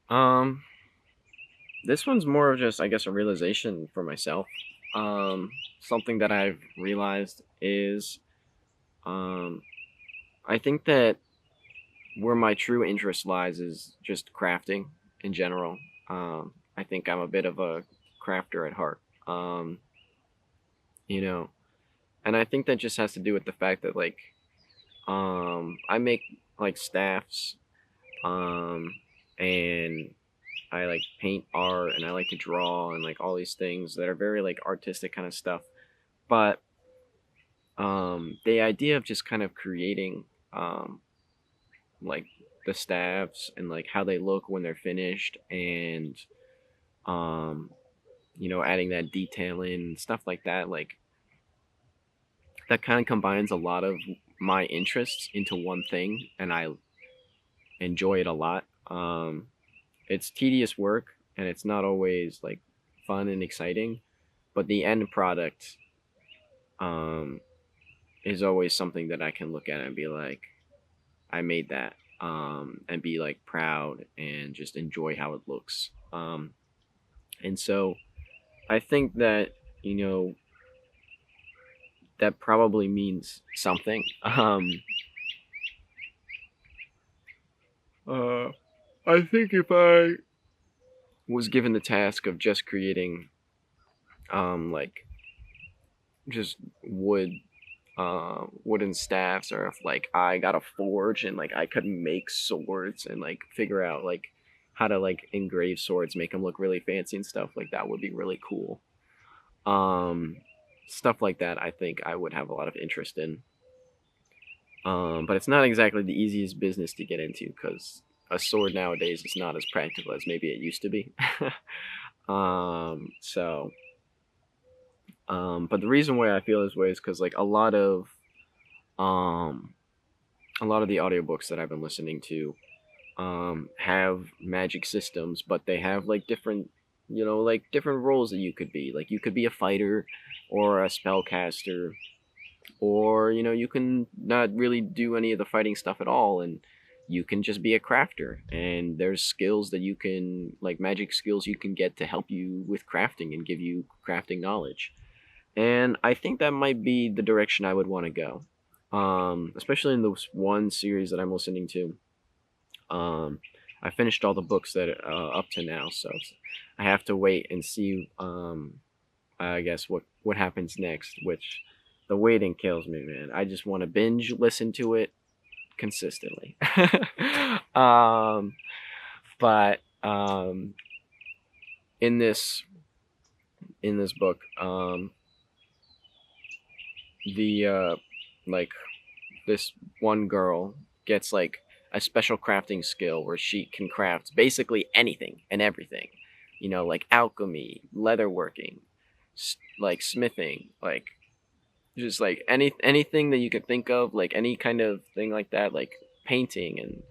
Um, this one's more of just, I guess, a realization for myself. Something that I've realized is, um, I think that where my true interest lies is just crafting in general. I think I'm a bit of a crafter at heart. Um, you know, and I think that just has to do with the fact that I make like staffs, um, and I like paint art and I like to draw and like all these things that are very like artistic kind of stuff. But the idea of just kind of creating um like the staffs and like how they look when they're finished and um adding that detail in and stuff like that, like that kind of combines a lot of my interests into one thing, and I enjoy it a lot. It's tedious work and it's not always like fun and exciting, but the end product um, is always something that I can look at and be like, I made that, and be like proud and just enjoy how it looks. And so I think that, you know, that probably means something. Uh, I think if I was given the task of just creating, like just wooden staffs, or if like I got a forge and like I could make swords and like figure out like how to like engrave swords, make them look really fancy and stuff, like that would be really cool. um Stuff like that I think I would have a lot of interest in. But it's not exactly the easiest business to get into because a sword nowadays is not as practical as maybe it used to be. So but the reason why I feel this way is because like um a lot of the audiobooks that I've been listening to have magic systems, but they have like different, like different roles that you could be. Like you could be a fighter or a spellcaster, or you can not really do any of the fighting stuff at all, and you can just be a crafter. And there's skills that you can, like magic skills you can get to help you with crafting and give you crafting knowledge. And I think that might be the direction I would want to go. Especially in this one series that I'm listening to. Um, I finished all the books that up to now, so I have to wait and see. I guess what happens next. Which the waiting kills me, man. I just want to binge listen to it consistently. um, but in this book, the like this one girl gets like a special crafting skill where she can craft basically anything and everything. Like alchemy, leatherworking, like smithing, like just like anything that you could think of, like any kind of thing like that, like painting and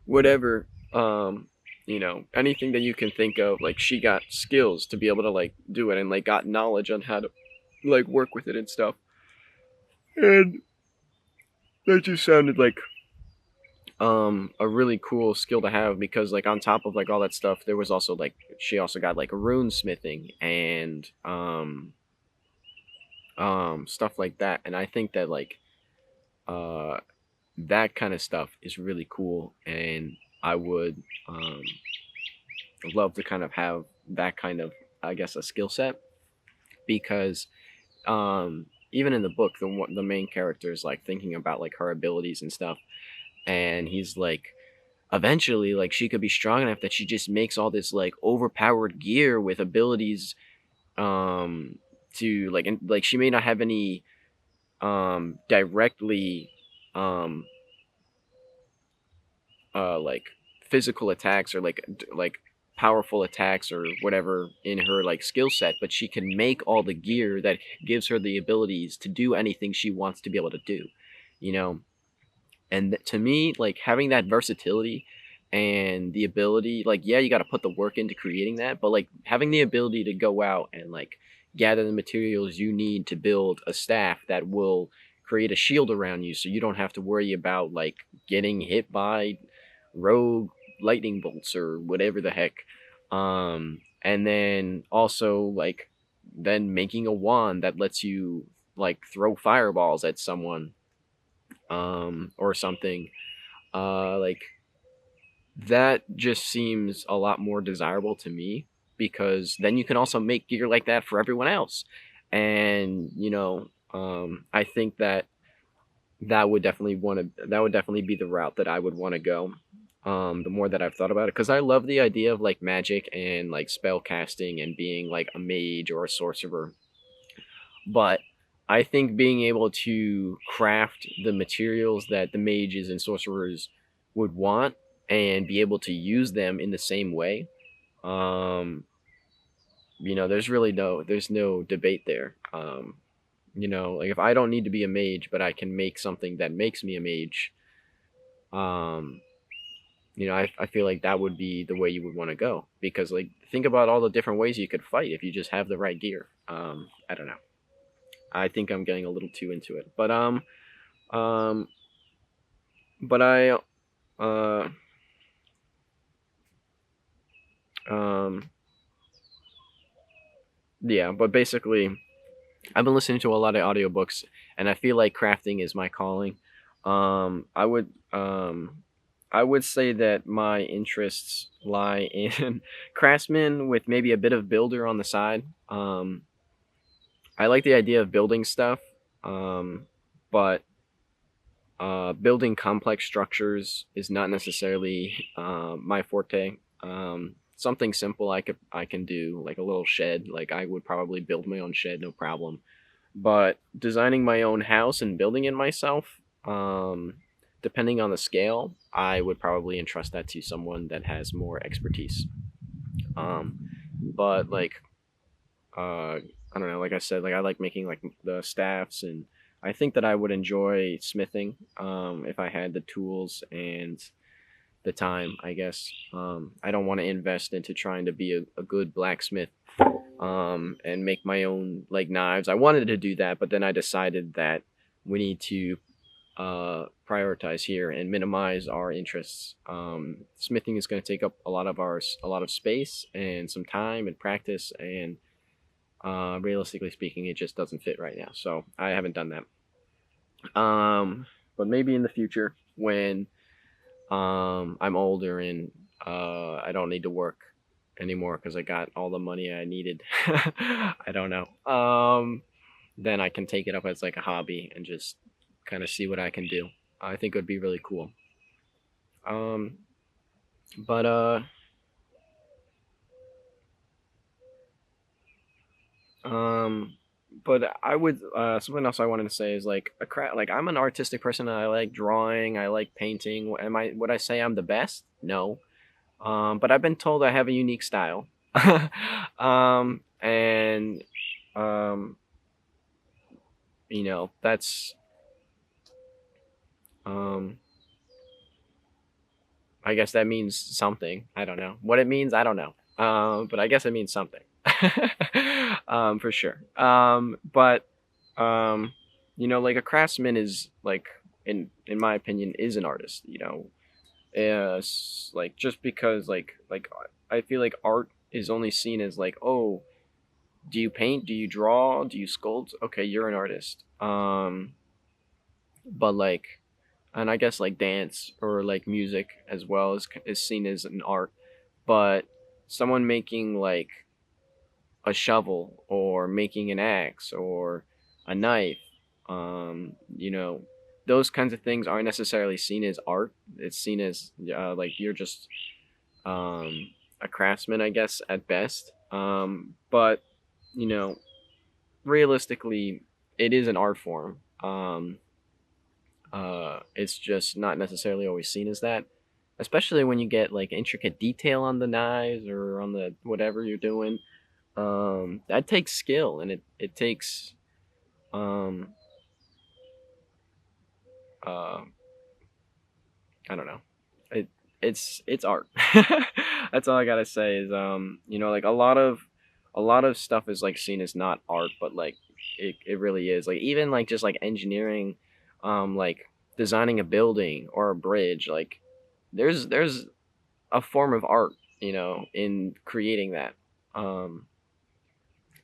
whatever. Anything that you can think of, like she got skills to be able to like do it, and like got knowledge on how to like work with it and stuff. And that just sounded like a really cool skill to have, because like on top of like all that stuff, there was also like she also got like rune smithing and stuff like that. And I think that like uh that kind of stuff is really cool, and I would love to kind of have that kind of, I guess, a skill set. Because even in the book, the main character is like thinking about like her abilities and stuff, and he's like, eventually like she could be strong enough that she just makes all this like overpowered gear with abilities, um to like, and like she may not have any directly um like physical attacks, or like powerful attacks or whatever in her like skill set, but she can make all the gear that gives her the abilities to do anything she wants to be able to do, you know. And to me, like having that versatility and the ability, like yeah, you got to put the work into creating that, but like having the ability to go out and like gather the materials you need to build a staff that will create a shield around you, so you don't have to worry about like getting hit by rogue lightning bolts or whatever the heck. And then also like then making a wand that lets you like throw fireballs at someone or something. Like that just seems a lot more desirable to me because then you can also make gear like that for everyone else. And I think that that would definitely be the route that I would want to go. The more that I've thought about it, because I love the idea of like magic and like spell casting and being like a mage or a sorcerer. But I think being able to craft the materials that the mages and sorcerers would want and be able to use them in the same way, um, there's no debate there. Like if I don't need to be a mage, but I can make something that makes me a mage, um, I feel like that would be the way you would want to go because like think about all the different ways you could fight if you just have the right gear. I don't know. I think I'm getting a little too into it, um, but uh, um, yeah, but basically, I've been listening to a lot of audiobooks, and I feel like crafting is my calling. Um, I would, um, I would say that my interests lie in craftsman with maybe a bit of builder on the side. I like the idea of building stuff, but building complex structures is not necessarily my forte. Something simple I can do, like a little shed. Like I would probably build my own shed, no problem. But designing my own house and building it myself, depending on the scale, I would probably entrust that to someone that has more expertise. But like I don't know, like I said, like I like making like the staffs, and I think that I would enjoy smithing if I had the tools and the time, I guess. I don't want to invest into trying to be a good blacksmith and make my own like knives. I wanted to do that, but then I decided that we need to prioritize here and minimize our interests. Smithing is going to take up a lot of space and some time and practice, and realistically speaking, it just doesn't fit right now. So I haven't done that. But maybe in the future when I'm older and I don't need to work anymore because I got all the money I needed. I don't know. Then I can take it up as like a hobby and just kind of see what I can do. I think it would be really cool. Um, but um, but I would something else I wanted to say is like like I'm an artistic person. I like drawing. I like painting. Am I would I say I'm the best? No. But I've been told I have a unique style. And um, that's um, I guess that means something. I don't know what it means. I don't know. But I guess it means something. For sure. But um, like a craftsman is like in my opinion is an artist. Like just because like I feel like art is only seen as like, oh, do you paint, do you draw, do you sculpt, okay, you're an artist. But like, and I guess like dance or like music as well is seen as an art. But someone making like a shovel or making an axe or a knife, those kinds of things aren't necessarily seen as art. It's seen as like you're just a craftsman, I guess, at best. But you know, realistically, it is an art form. It's just not necessarily always seen as that, especially when you get like intricate detail on the knives or on the whatever you're doing. That takes skill, and it takes um, uh, I don't know. It's art. That's all I gotta say is like a lot of stuff is like seen as not art, but like it really is. Like even like just like engineering, like designing a building or a bridge. Like there's a form of art, in creating that. And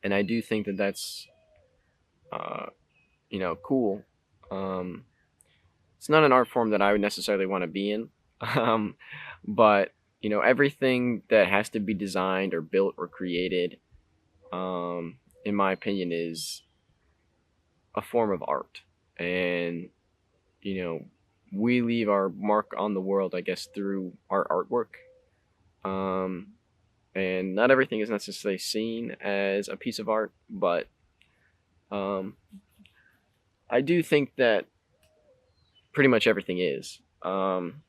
I do think that that's uh, cool. Um, it's not an art form that I would necessarily want to be in, um, but everything that has to be designed or built or created, in my opinion, is a form of art, and you know, we leave our mark on the world, I guess, through our artwork. Um, and not everything is necessarily seen as a piece of art, but um, I do think that pretty much everything is. Um,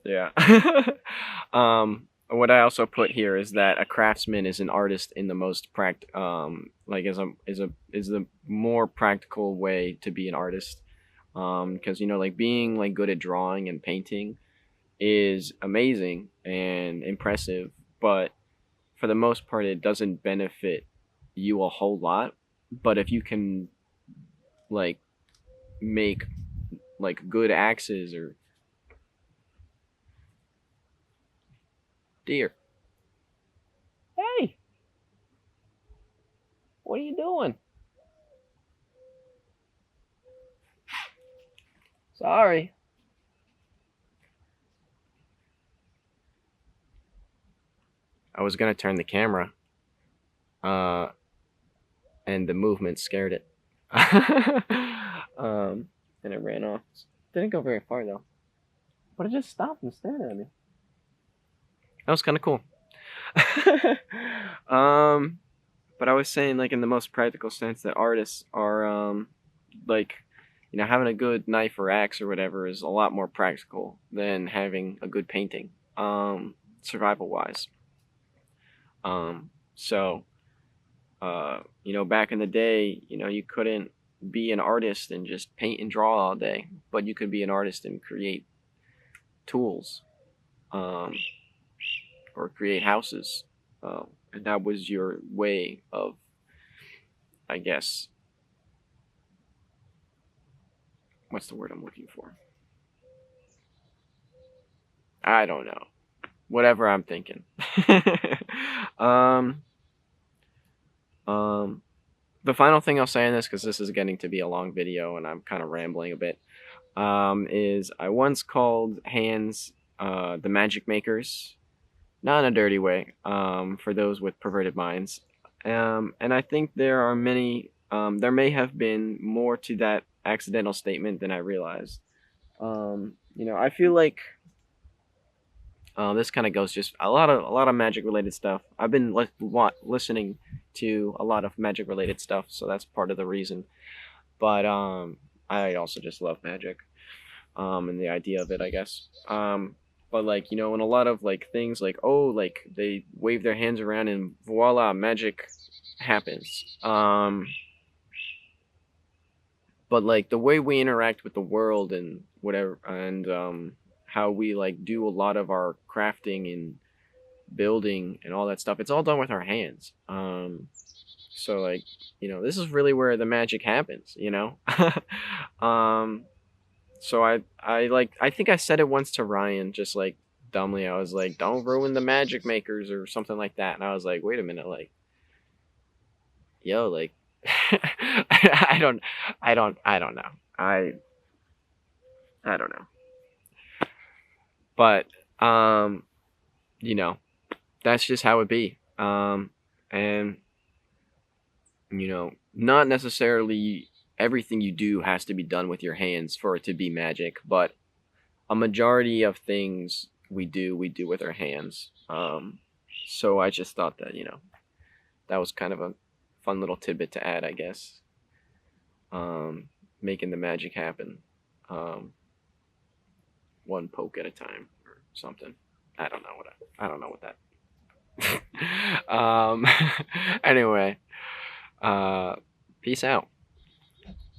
yeah. What I also put here is that a craftsman is an artist in the most like is the more practical way to be an artist. Because like being like good at drawing and painting is amazing and impressive, but for the most part, it doesn't benefit you a whole lot. But if you can like make like good axes or deer. Hey, what are you doing? Sorry. I was gonna turn the camera, uh, and the movement scared it. And it ran off. Didn't go very far though, but it just stopped and stared at me. That was kind of cool. um, but I was saying, like, in the most practical sense, that artists are, like, having a good knife or axe or whatever is a lot more practical than having a good painting, survival wise. So, back in the day, you couldn't be an artist and just paint and draw all day, but you could be an artist and create tools, um, or create houses. And that was your way of, I guess, what's the word I'm looking for? I don't know. Whatever I'm thinking. um, um, the final thing I'll say in this, because this is getting to be a long video and I'm kind of rambling a bit, is I once called hands the magic makers, not in a dirty way, for those with perverted minds. And I think there are many, there may have been more to that accidental statement than I realized. I feel like this kind of goes just a lot of magic related stuff. I've been listening to a lot of magic related stuff, so that's part of the reason. But I also just love magic, and the idea of it, I guess. But like in a lot of like things, like like they wave their hands around and voila, magic happens. But like the way we interact with the world and whatever, and how we like do a lot of our crafting and building and all that stuff, it's all done with our hands. So like this is really where the magic happens. um so I think I said it once to Ryan, just like dumbly. I was like, don't ruin the magic makers or something like that, and I was like, wait a minute, like, yo, like, I don't know. I don't know. But um you know that's just how it be. And not necessarily everything you do has to be done with your hands for it to be magic, but a majority of things we do with our hands. So I just thought that that was kind of a fun little tidbit to add, I guess. Making the magic happen, um, one poke at a time or something. I don't know what that. Anyway, peace out.